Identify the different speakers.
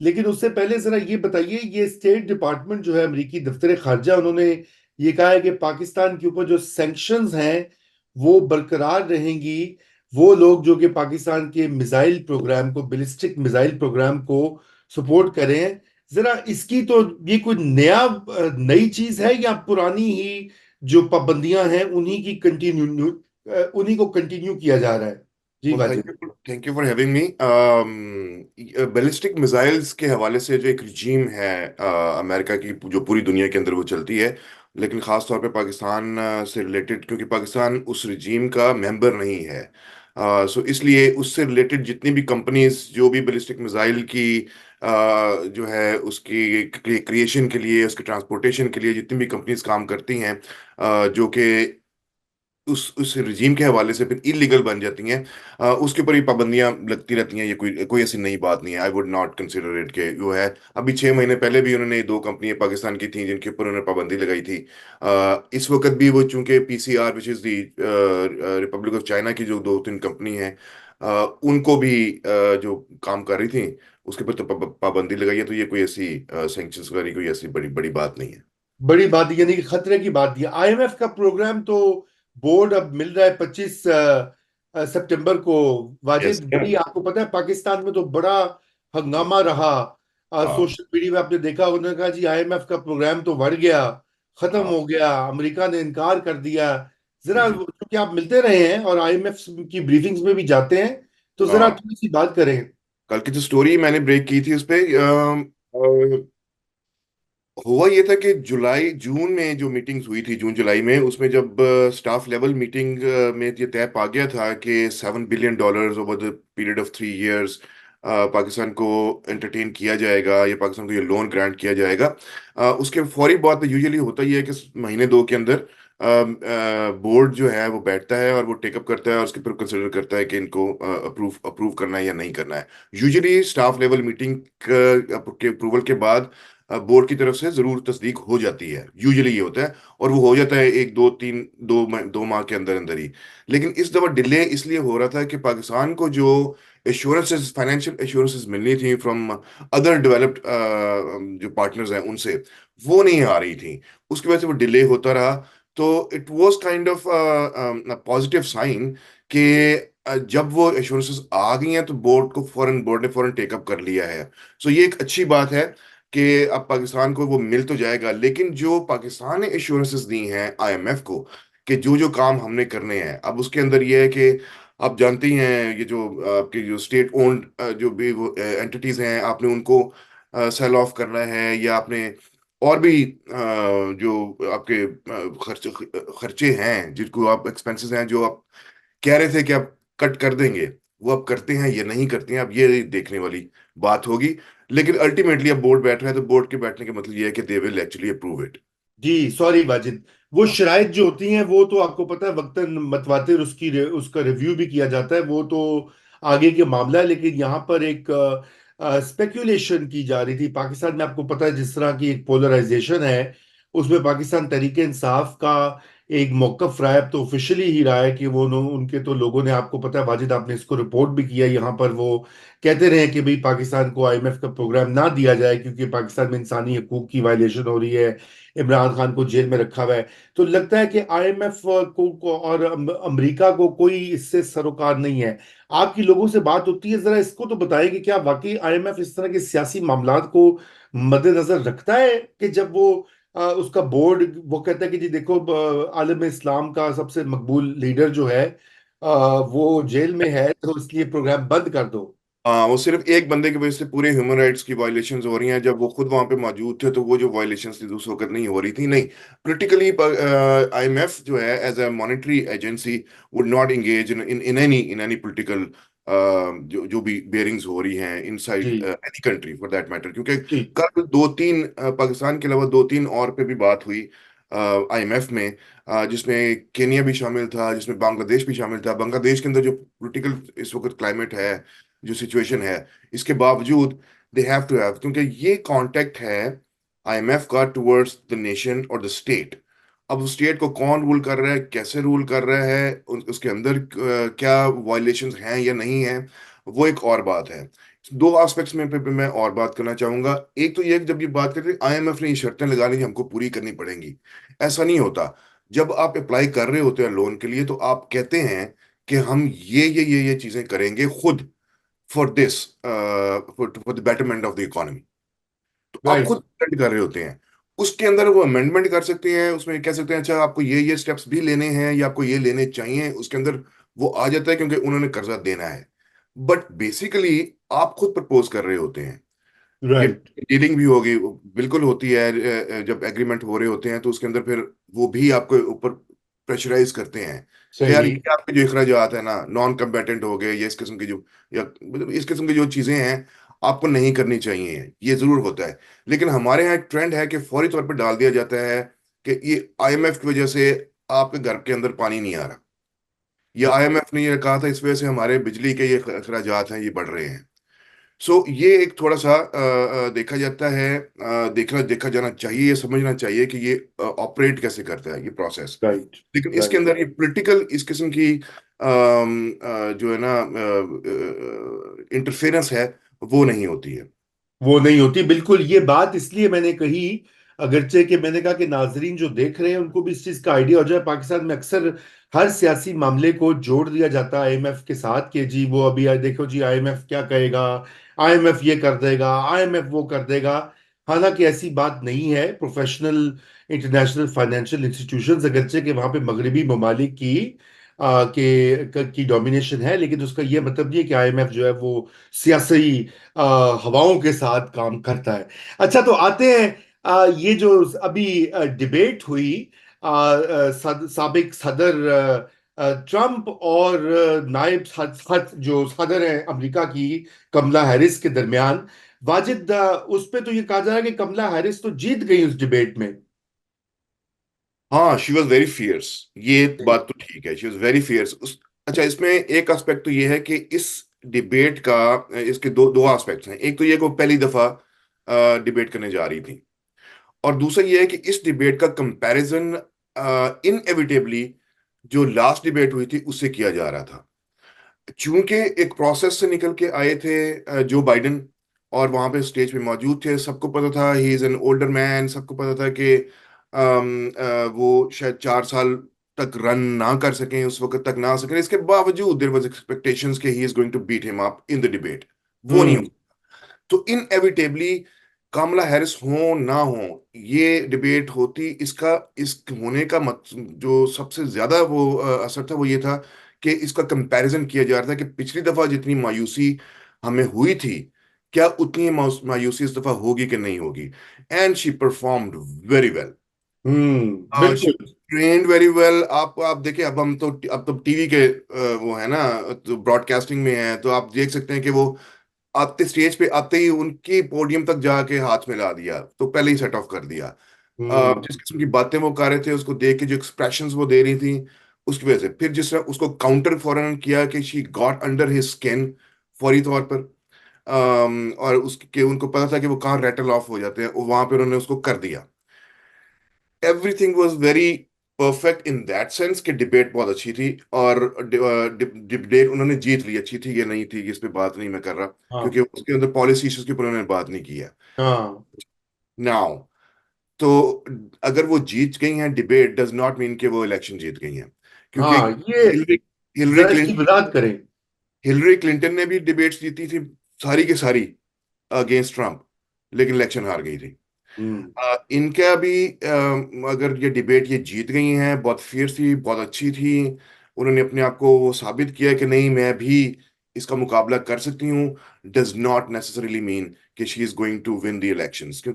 Speaker 1: लेकिन उससे पहले जरा ये बताइए, ये स्टेट डिपार्टमेंट जो है अमेरिकी दफ्तर खारजा, उन्होंने ये कहा है कि पाकिस्तान के ऊपर जो सैंक्शंस हैं वो बरकरार रहेंगी। वो लोग जो कि पाकिस्तान के मिसाइल प्रोग्राम को, बैलिस्टिक मिसाइल प्रोग्राम को सपोर्ट करें, जरा इसकी तो ये कोई नई चीज है या पुरानी ही जो पाबंदियां हैं उन्हीं की कंटिन्यू, उन्हीं को कंटिन्यू किया जा रहा है? जी
Speaker 2: well,
Speaker 1: वाजिब।
Speaker 2: Thank you for having me. Ballistic missiles के हवाले से जो एक रिजीम है अमेरिका की, जो पूरी दुनिया के अंदर वो चलती है, लेकिन ख़ास तौर पे पाकिस्तान से रिलेटेड, क्योंकि पाकिस्तान उस रिजीम का मेंबर नहीं है। सो इसलिए उससे रिलेटेड जितनी भी कंपनीज जो भी बैलिस्टिक मिसाइल की जो है उसकी क्रिएशन के लिए, उसके ट्रांसपोर्टेशन के लिए जितनी भी कंपनीज काम करती हैं, जो कि उस रिजीम के हवाले से फिर इलीगल बन जाती हैं, उसके ऊपर ही पाबंदियां लगती रहती हैं। ये कोई कोई ऐसी नई बात नहीं है। I would not consider it के वो है। अभी 6 महीने पहले भी उन्होंने दो कंपनियां पाकिस्तान की थी जिनके ऊपर उन्होंने पाबंदी लगाई थी। इस वक्त भी वो, चूंकि PCR which is the Republic of China की जो दो तीन कंपनी हैं, उनको भी जो काम कर रही थी उसके ऊपर तो पाबंदी लगाई है। तो ये कोई ऐसी सैंक्शंस वगैरह कोई ऐसी बड़ी बड़ी बात नहीं है।
Speaker 1: बड़ी बात यानी कि खतरे की बात ये, आईएमएफ का प्रोग्राम तो बोर्ड अब मिल रहा है 25 सितंबर को।
Speaker 2: यस।
Speaker 1: वाजिद, बड़ी आपको पता है पाकिस्तान में तो बड़ा हंगामा रहा।
Speaker 2: हाँ।
Speaker 1: सोशल मीडिया में आपने देखा, उन्होंने कहा जी आईएमएफ का प्रोग्राम तो बढ़ गया, खत्म
Speaker 2: हाँ।
Speaker 1: हो गया, अमेरिका ने इनकार कर दिया। जरा
Speaker 2: जी।
Speaker 1: क्योंकि आप मिलते रहे हैं और आईएमएफ की ब्रीफिंग्स में भी जाते हैं, तो जरा
Speaker 2: हाँ।
Speaker 1: थोड़ी सी बात करें।
Speaker 2: कल की जो स्टोरी मैंने ब्रेक की थी उस पे हुआ ये था कि जुलाई जून में जो मीटिंग्स हुई थी, जून जुलाई में, उसमें जब स्टाफ लेवल मीटिंग में ये तय पा गया था कि $7 billion over the period of 3 years Pakistan को एंटरटेन किया जाएगा, या पाकिस्तान को ये लोन ग्रांट किया जाएगा। उसके फौरी बाद तो यूजुअली होता ही है कि महीने दो के अंदर बोर्ड जो है वो बैठता है और वो टेकअप करता है और उसके ऊपर कंसिडर करता है कि इनको अप्रूव अप्रूव करना है या नहीं करना है। यूजुअली स्टाफ लेवल मीटिंग के अप्रूवल के बाद बोर्ड की तरफ से जरूर तस्दीक हो जाती है। यूजुअली ये होता है, और वो हो जाता है एक दो तीन दो माह के अंदर अंदर ही। लेकिन इस दफा डिले इसलिए हो रहा था कि पाकिस्तान को जो एश्योरेंसेस, फाइनेंशियल एश्योरेंसेस मिलनी थी फ्रॉम अदर डेवलप्ड जो पार्टनर्स हैं उनसे, वो नहीं आ रही थी। उसकी वजह से वो डिले होता रहा। तो it was kind of positive sign कि जब वो एश्योरेंसेस आ गई हैं तो बोर्ड ने फौरन टेकअप कर लिया है। सो ये एक अच्छी बात है कि अब पाकिस्तान को वो मिल तो जाएगा। लेकिन जो पाकिस्तान ने एश्योरेंसेस दी हैं आईएमएफ को कि जो जो काम हमने करने हैं, अब उसके अंदर ये है कि आप जानते ही हैं, ये जो आपके जो स्टेट ओन्ड जो भी वो एंटिटीज हैं, आपने उनको सेल ऑफ करना है, या आपने और भी जो आपके खर्चे हैं, जिनको आप एक्सपेंसेस हैं जो आप कह रहे थे कि आप कट कर देंगे, वो अब करते हैं या नहीं करते हैं, अब ये देखने वाली बात होगी। लेकिन अल्टीमेटली अब बोर्ड बैठ रहा है, तो बोर्ड के बैठने का मतलब ये है कि they will actually approve it.
Speaker 1: जी सॉरी वाजिद, वो शराइत जो होती हैं वो तो आपको पता है वक्तन मतवातिर उसका रिव्यू भी किया जाता है, वो तो आगे के मामला है। लेकिन यहाँ पर एक स्पेक्यूलेशन की जा रही थी पाकिस्तान में, आपको पता है जिस तरह की एक पोलराइजेशन है, उसमें पाकिस्तान तरीके इंसाफ का एक मौकफ रहा है। अब तो ऑफिशियली ही रहा है कि वो उनके तो लोगों ने, आपको पता है वाजिद, आपने इसको रिपोर्ट भी किया यहाँ पर, वो कहते रहे कि भाई पाकिस्तान को आईएमएफ का प्रोग्राम ना दिया जाए क्योंकि पाकिस्तान में इंसानी हकूक की वायलेशन हो रही है, इमरान खान को जेल में रखा हुआ है। तो लगता है कि आईएमएफ को और अमेरिका को कोई इससे सरोकार नहीं है। आपकी लोगों से बात होती है, जरा इसको तो बताएं कि क्या वाकई आईएमएफ इस तरह के सियासी मामलात को मद्देनजर रखता है कि जब वो उसका बोर्ड वो कहता है कि जी देखो, आलम इस्लाम का सबसे मकबूल लीडर जो है वो जेल में है, तो इसलिए प्रोग्राम बंद कर दो।
Speaker 2: हाँ, वो सिर्फ एक बंदे की वजह से पूरे ह्यूमन राइट्स की वायलेशंस हो रही हैं। जब वो खुद वहां पे मौजूद थे तो वो जो वायलेशंस थी उस वक्त नहीं हो रही थी। नहीं, पोलिटिकली आईएमएफ जो है as a monetary agency would not engage in any political जो जो भी बेयरिंग्स हो रही हैं
Speaker 1: जी
Speaker 2: inside any country for that matter. क्योंकि
Speaker 1: जी
Speaker 2: कल दो तीन पाकिस्तान के अलावा दो तीन और पे भी बात हुई आईएमएफ में, जिसमें केनिया भी शामिल था, जिसमें बांग्लादेश भी शामिल था। बांग्लादेश के अंदर जो पोलिटिकल इस वक्त क्लाइमेट है, जो सिचुएशन है, इसके बावजूद दे हैव टू हैव, क्योंकि ये कांटेक्ट है आईएमएफ का टुवर्ड्स द नेशन और द स्टेट। अब उस स्टेट को कौन रूल कर रहा है, कैसे रूल कर रहा है, उसके अंदर क्या वायलेशंस हैं या नहीं हैं, वो एक और बात है। दो एस्पेक्ट्स में पे मैं और बात करना चाहूंगा। एक तो ये कि जब ये बात करते हैं आईएमएफ ने ये शर्तें लगा ली कि हमको पूरी करनी पड़ेंगी, ऐसा नहीं होता। जब आप अप्लाई कर रहे होते हैं लोन के लिए तो आप कहते हैं कि हम ये चीजें करेंगे खुद, for this, for the betterment of the economy. तो आप
Speaker 1: राइट।
Speaker 2: खुद प्लान कर रहे होते हैं। उसके अंदर वो अमेंडमेंट कर सकते हैं, उसमें कह सकते हैं अच्छा आपको ये स्टेप्स भी लेने हैं या आपको ये लेने चाहिए, उसके अंदर वो आ जाता है क्योंकि उन्होंने कर्जा देना है। बट बेसिकली आप खुद प्रपोज कर रहे होते हैं। ये
Speaker 1: राइट।
Speaker 2: डीलिंग भी होगी, बिल्कुल होती है। जब एग्रीमेंट हो रहे होते हैं तो उसके अंदर फिर वो भी आपके ऊपर प्रेशराइज करते हैं कि यार
Speaker 1: सही।
Speaker 2: ये आपके जो अखराजात है ना, नॉन कम्बेटेंट हो गए, या इस किस्म की जो, या मतलब इस किस्म की जो चीजें हैं आपको नहीं करनी चाहिए, ये जरूर होता है। लेकिन हमारे यहाँ एक ट्रेंड है कि फौरी तौर पर डाल दिया जाता है कि ये आईएमएफ की वजह से आपके घर के अंदर पानी नहीं आ रहा, या आईएमएफ ने ये कहा था इस वजह से हमारे बिजली के ये अखराजात हैं ये बढ़ रहे हैं। सो ये एक थोड़ा सा देखा जाता है, देखा जाना चाहिए, ये समझना चाहिए कि ये ऑपरेट कैसे करता है ये प्रोसेस।
Speaker 1: राइट।
Speaker 2: लेकिन इसके
Speaker 1: राइट।
Speaker 2: अंदर ये पॉलिटिकल इस किस्म की जो है ना इंटरफेरेंस है, वो नहीं होती है।
Speaker 1: वो नहीं होती बिल्कुल। ये बात इसलिए मैंने कही, अगरचे कि मैंने कहा कि नाजरीन जो देख रहे हैं उनको भी इस चीज का आइडिया हो जाए। पाकिस्तान में अक्सर हर सियासी मामले को जोड़ दिया जाता है आईएमएफ के साथ कि जी वो अभी देखो जी आईएमएफ क्या कहेगा, आईएमएफ ये कर देगा, आईएमएफ वो कर देगा। हालांकि ऐसी बात नहीं है। प्रोफेशनल इंटरनेशनल फाइनेंशियल इंस्टीट्यूशंस, अगरचे कि वहां पे मगरबी ममालिक की डोमिनेशन है, लेकिन उसका ये मतलब नहीं है कि आईएमएफ जो है वो सियासी हवाओं के साथ काम करता है। अच्छा, तो आते हैं ये जो अभी डिबेट हुई साबिक सदर ट्रंप और नायब जो सदर हैं अमेरिका की, कमला हैरिस के दरमियान। वाजिद, उस पे तो ये कहा जा रहा है कि कमला हैरिस तो जीत गई उस डिबेट में।
Speaker 2: हाँ, शी वॉज वेरी फियर्स। ये बात तो ठीक है, शी वॉज वेरी फियर्स उस। अच्छा, इसमें एक एस्पेक्ट तो ये है कि इस डिबेट का, इसके दो दो एस्पेक्ट्स हैं। एक तो ये कि वो पहली दफा डिबेट करने जा रही थी, और दूसरा ये है कि इस डिबेट का कंपैरिजन इनएविटेबली जो लास्ट डिबेट हुई थी उससे किया जा रहा था। चूंकि एक प्रोसेस से निकल के आए थे जो बाइडेन, और वहां पे स्टेज पे मौजूद थे, सबको पता था he is an older man, सबको पता था कि वो शायद 4 साल तक रन ना कर सकें, उस वक्त तक ना सकें। इसके बावजूद देयर वाज एक्सपेक्टेशंस कि he is going to beat him up in the debate. वो नहीं हो।
Speaker 1: हम्म।
Speaker 2: तो इनएविटेबली कामला हैरिस हो ना हो, ये डिबेट होती। इसका इस होने का जो सबसे ज्यादा वो असर था वो ये था कि इसका कंपैरिजन किया जा रहा था कि पिछली दफा जितनी मायूसी हमें हुई थी, क्या उतनी मायूसी इस दफा होगी कि नहीं होगी। And she performed very well.
Speaker 1: Hmm.
Speaker 2: She
Speaker 1: बिल्कुल।
Speaker 2: Trained very well. आप देखिए, अब तो टीवी के वो है ना, तो ब्रॉडकास्टिंग में है, तो आप देख सकते हैं कि वो आते स्टेज पे आते ही उनकी पोडियम तक जाके हाथ मिला दिया, तो पहले ही सेट ऑफ कर दिया।
Speaker 1: हम्म।
Speaker 2: जिस किस्म की बातें वो कर रहे थे उसको देख के, जो एक्सप्रेशंस वो दे रही थी उसकी वजह से, फिर जिस तरह उसको काउंटर फौरन किया कि she got under his skin फौरी तौर पर। और उसके उनको पता था कि वो कहाँ रेटल ऑफ हो जाते हैं, वहां पे उन्होंने उसको कर दिया। Everything was very perfect in that sense कि डिबेट बहुत अच्छी थी, और डिबेट उन्होंने जीत ली, अच्छी थी ये नहीं थी, इस पे बात नहीं मैं कर रहा, क्योंकि
Speaker 1: हाँ।
Speaker 2: उसके अंदर पॉलिसी इश्यूज के ऊपर उन्होंने बात नहीं की है।
Speaker 1: हाँ।
Speaker 2: नाउ, तो अगर वो जीत गई हैं, डिबेट डज नॉट मीन कि वो इलेक्शन जीत गई हैं, क्योंकि
Speaker 1: हाँ, ये
Speaker 2: हिलरी हिलरी
Speaker 1: जरा इसकी
Speaker 2: क्लिंटन
Speaker 1: वजाहत करें।
Speaker 2: हिलरी क्लिंटन ने भी डिबेट्स जीती थी सारी की सारी अगेंस्ट ट्रम्प, लेकिन इलेक्शन हार गई थी।
Speaker 1: हम्म।
Speaker 2: इनका भी अगर ये डिबेट ये जीत गई हैं, बहुत फियर्स थी, बहुत अच्छी थी, उन्होंने अपने आप को वो साबित किया कि नहीं मैं भी इसका मुकाबला कर सकती हूँ, डज नॉट नेसेसरीली मीन कि she is going to win the elections.